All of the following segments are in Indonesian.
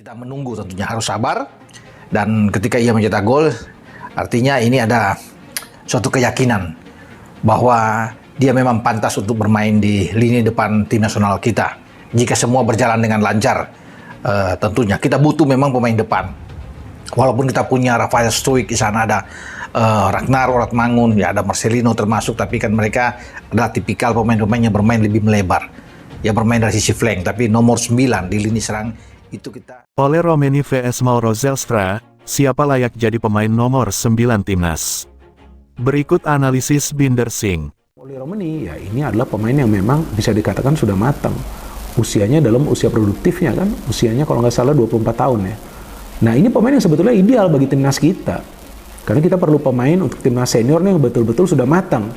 Kita menunggu tentunya harus sabar, dan ketika ia mencetak gol artinya ini ada suatu keyakinan bahwa dia memang pantas untuk bermain di lini depan tim nasional kita. Jika semua berjalan dengan lancar, tentunya kita butuh memang pemain depan. Walaupun kita punya Rafael Struijk, di sana ada Ragnar Oratmangun, ya ada Marcelino termasuk, tapi kan mereka adalah tipikal pemain-pemain yang bermain lebih melebar. Ya bermain dari sisi flank, tapi nomor 9 di lini serang itu kita. Oleh Romeni vs Mauro Zelstra, siapa layak jadi pemain nomor 9 timnas? Berikut analisis Binder Singh. Oleh Romeni, ya ini adalah pemain yang memang bisa dikatakan sudah matang. Usianya dalam usia produktifnya kan, usianya kalau nggak salah 24 tahun ya. Nah ini pemain yang sebetulnya ideal bagi timnas kita. Karena kita perlu pemain untuk timnas senior yang betul-betul sudah matang.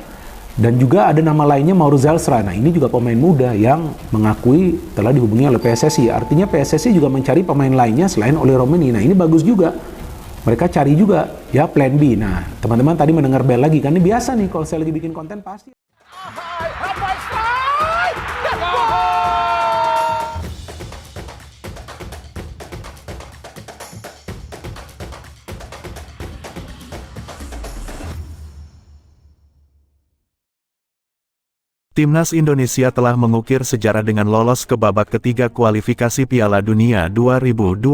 Dan juga ada nama lainnya Mauro Zelstra. Nah ini juga pemain muda yang mengakui telah dihubungi oleh PSSI. Artinya PSSI juga mencari pemain lainnya selain oleh Romeni. Nah ini bagus juga. Mereka cari juga ya plan B. Nah teman-teman tadi mendengar bel lagi. Kan ini biasa nih kalau saya lagi bikin konten pasti. Timnas Indonesia telah mengukir sejarah dengan lolos ke babak ketiga kualifikasi Piala Dunia 2026.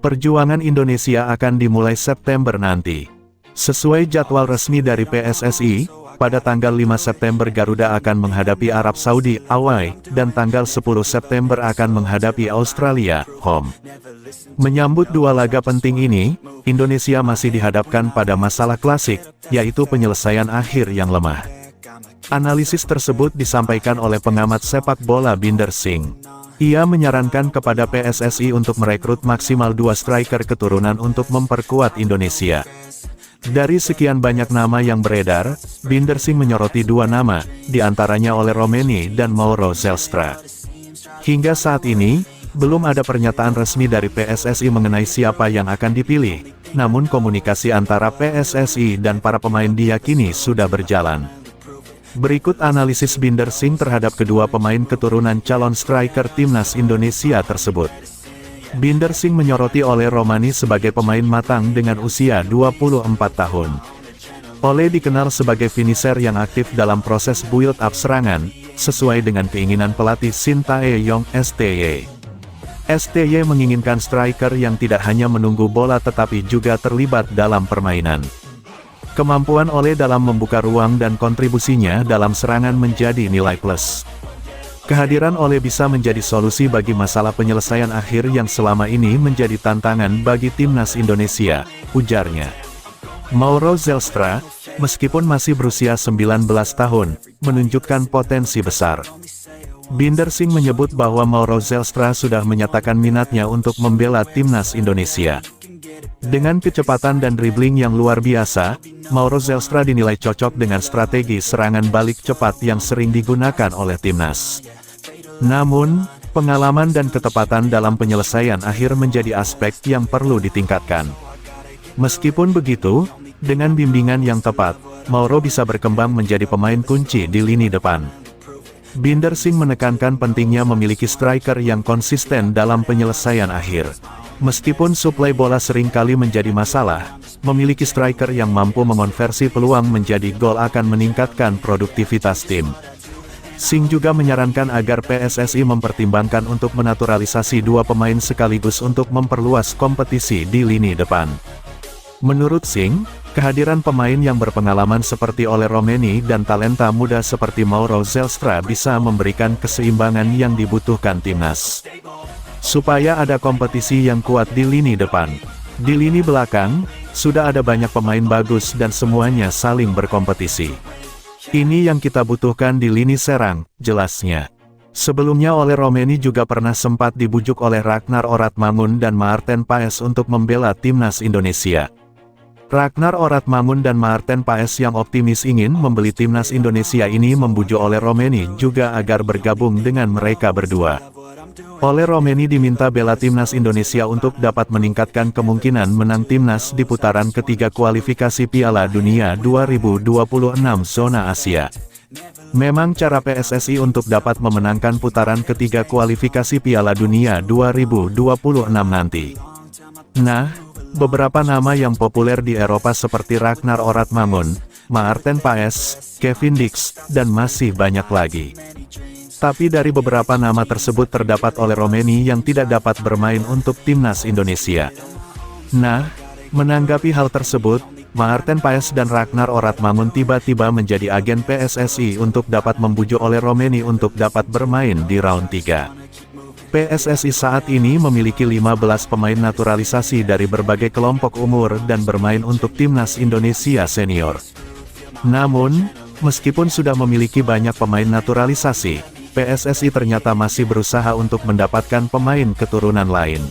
Perjuangan Indonesia akan dimulai September nanti. Sesuai jadwal resmi dari PSSI, pada tanggal 5 September Garuda akan menghadapi Arab Saudi, away, dan tanggal 10 September akan menghadapi Australia, home. Menyambut dua laga penting ini, Indonesia masih dihadapkan pada masalah klasik, yaitu penyelesaian akhir yang lemah. Analisis tersebut disampaikan oleh pengamat sepak bola Binder Singh. Ia menyarankan kepada PSSI untuk merekrut maksimal 2 striker keturunan untuk memperkuat Indonesia. Dari sekian banyak nama yang beredar, Binder Singh menyoroti 2 nama, diantaranya oleh Romeni dan Mauro Zelstra. Hingga saat ini, belum ada pernyataan resmi dari PSSI mengenai siapa yang akan dipilih, namun komunikasi antara PSSI dan para pemain diyakini sudah berjalan. Berikut analisis Binder Singh terhadap kedua pemain keturunan calon striker timnas Indonesia tersebut. Binder Singh menyoroti Ole Romani sebagai pemain matang dengan usia 24 tahun. Ole dikenal sebagai finisher yang aktif dalam proses build-up serangan, sesuai dengan keinginan pelatih Shin Tae-yong STY. STY menginginkan striker yang tidak hanya menunggu bola tetapi juga terlibat dalam permainan. Kemampuan Ole dalam membuka ruang dan kontribusinya dalam serangan menjadi nilai plus. Kehadiran Ole bisa menjadi solusi bagi masalah penyelesaian akhir yang selama ini menjadi tantangan bagi timnas Indonesia, ujarnya. Mauro Zelstra, meskipun masih berusia 19 tahun, menunjukkan potensi besar. Binder Singh menyebut bahwa Mauro Zelstra sudah menyatakan minatnya untuk membela timnas Indonesia. Dengan kecepatan dan dribbling yang luar biasa, Mauro Zelstra dinilai cocok dengan strategi serangan balik cepat yang sering digunakan oleh timnas. Namun, pengalaman dan ketepatan dalam penyelesaian akhir menjadi aspek yang perlu ditingkatkan. Meskipun begitu, dengan bimbingan yang tepat, Mauro bisa berkembang menjadi pemain kunci di lini depan. Binder Singh menekankan pentingnya memiliki striker yang konsisten dalam penyelesaian akhir. Meskipun suplai bola sering kali menjadi masalah, memiliki striker yang mampu mengonversi peluang menjadi gol akan meningkatkan produktivitas tim. Singh juga menyarankan agar PSSI mempertimbangkan untuk menaturalisasi 2 pemain sekaligus untuk memperluas kompetisi di lini depan. Menurut Singh, kehadiran pemain yang berpengalaman seperti Ole Romeni dan talenta muda seperti Mauro Zelstra bisa memberikan keseimbangan yang dibutuhkan timnas. Supaya ada kompetisi yang kuat di lini depan. Di lini belakang, sudah ada banyak pemain bagus dan semuanya saling berkompetisi. Ini yang kita butuhkan di lini serang, jelasnya. Sebelumnya Ole Romeni juga pernah sempat dibujuk oleh Ragnar Oratmangun dan Maarten Paes untuk membela timnas Indonesia. Ragnar Oratmangun dan Maarten Paes yang optimis ingin membeli timnas Indonesia ini membujuk Ole Romeni juga agar bergabung dengan mereka berdua. Ole Romeni diminta bela timnas Indonesia untuk dapat meningkatkan kemungkinan menang timnas di putaran ketiga kualifikasi Piala Dunia 2026 zona Asia. Memang cara PSSI untuk dapat memenangkan putaran ketiga kualifikasi Piala Dunia 2026 nanti. Nah, beberapa nama yang populer di Eropa seperti Ragnar Oratmangun, Maarten Paes, Kevin Dix, dan masih banyak lagi. Tapi dari beberapa nama tersebut terdapat oleh Romeni yang tidak dapat bermain untuk timnas Indonesia. Nah, menanggapi hal tersebut, Maarten Paes dan Ragnar Oratmangun tiba-tiba menjadi agen PSSI untuk dapat membujuk oleh Romeni untuk dapat bermain di round 3. PSSI saat ini memiliki 15 pemain naturalisasi dari berbagai kelompok umur dan bermain untuk timnas Indonesia senior. Namun, meskipun sudah memiliki banyak pemain naturalisasi, PSSI ternyata masih berusaha untuk mendapatkan pemain keturunan lain.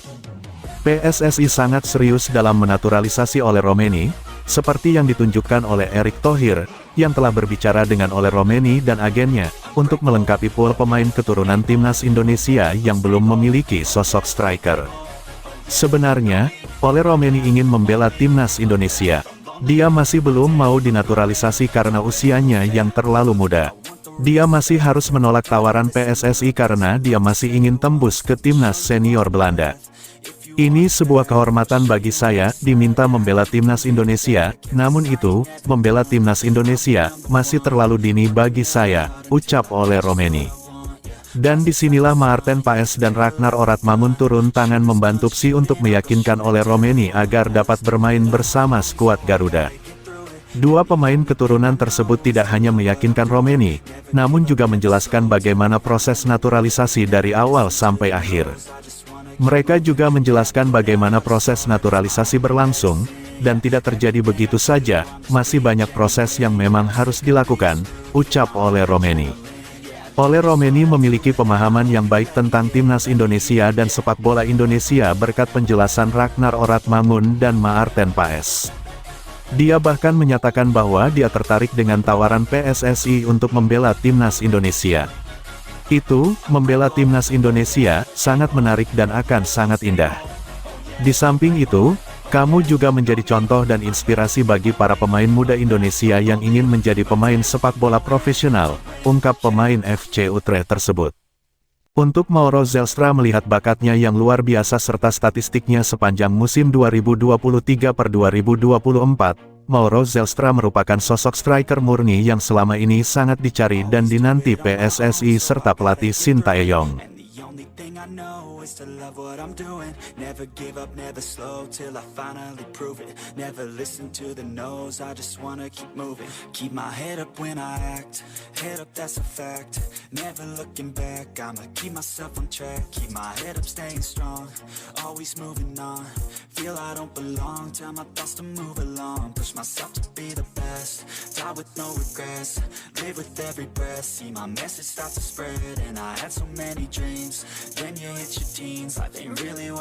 PSSI sangat serius dalam menaturalisasi oleh Romeni, seperti yang ditunjukkan oleh Erick Thohir, yang telah berbicara dengan oleh Romeni dan agennya, untuk melengkapi pool pemain keturunan timnas Indonesia yang belum memiliki sosok striker. Sebenarnya, oleh Romeni ingin membela timnas Indonesia. Dia masih belum mau dinaturalisasi karena usianya yang terlalu muda. Dia masih harus menolak tawaran PSSI karena dia masih ingin tembus ke timnas senior Belanda. Ini sebuah kehormatan bagi saya, diminta membela timnas Indonesia, namun itu, membela timnas Indonesia, masih terlalu dini bagi saya, ucap oleh Romeni. Dan disinilah Maarten Paes dan Ragnar Oratmangun turun tangan membantu PSI untuk meyakinkan oleh Romeni agar dapat bermain bersama skuad Garuda. Dua pemain keturunan tersebut tidak hanya meyakinkan Romeni, namun juga menjelaskan bagaimana proses naturalisasi dari awal sampai akhir. Mereka juga menjelaskan bagaimana proses naturalisasi berlangsung, dan tidak terjadi begitu saja, masih banyak proses yang memang harus dilakukan, ucap oleh Romeni. Oleh Romeni memiliki pemahaman yang baik tentang timnas Indonesia dan sepak bola Indonesia berkat penjelasan Ragnar Oratmangun dan Maarten Paes. Dia bahkan menyatakan bahwa dia tertarik dengan tawaran PSSI untuk membela timnas Indonesia. Itu, membela timnas Indonesia, sangat menarik dan akan sangat indah. Di samping itu, kamu juga menjadi contoh dan inspirasi bagi para pemain muda Indonesia yang ingin menjadi pemain sepak bola profesional, ungkap pemain FC Utrecht tersebut. Untuk Mauro Zelstra melihat bakatnya yang luar biasa serta statistiknya sepanjang musim 2023 per 2024, Mauro Zelstra merupakan sosok striker murni yang selama ini sangat dicari dan dinanti PSSI serta pelatih Sintayong. I know is to love what I'm doing. Never give up, never slow till I finally prove it. Never listen to the no's, I just wanna keep moving. Keep my head up when I act, head up that's a fact. Never looking back, I'ma keep myself on track. Keep my head up staying strong, always moving on. Feel I don't belong, tell my thoughts to move along. Push myself to be the best, die with no regrets. Live with every breath, see my message start to spread. And I had so many dreams, then you hit your teens, life ain't really what